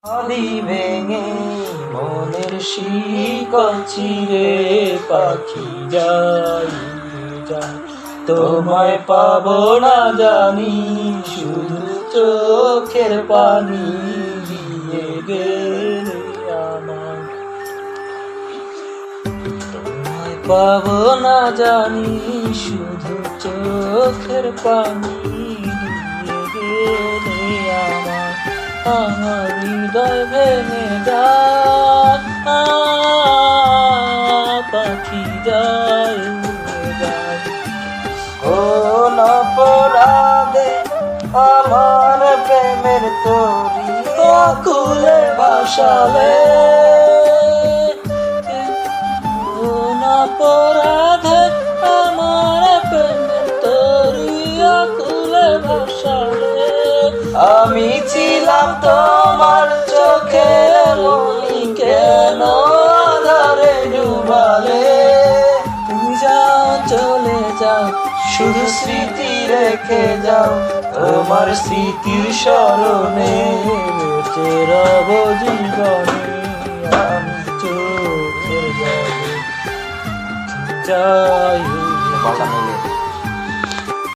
নদী ভেঙে মনের শিকল চিরে পাখি যায় যায়, তোমায় পাবো না জানি, শুধু চোখের পানি দিয়ে গেলে আমার। তোমায় পাবো না জানি, শুধু চোখের পানি দিয়ে গেলে আমার। আমার হৃদয় ভেঙে যায়, পাখি যায় উড়ে যায়। কোন অপরাধে আমার প্রেমের তরি আকুলে ভাসালে, কোন অপরাধে আমার প্রেমের তরি আকুলে ভাসালে। আমি ছিলাম তোমার চোখে মনি, কেন আধারে ডুবালে? তুমি যাও চলে যাও, শুধু স্মৃতি রেখে যাও, তোমার স্মৃতির স্মরণে বেঁচে রব জীবনে। আমি চোখের জলে যাই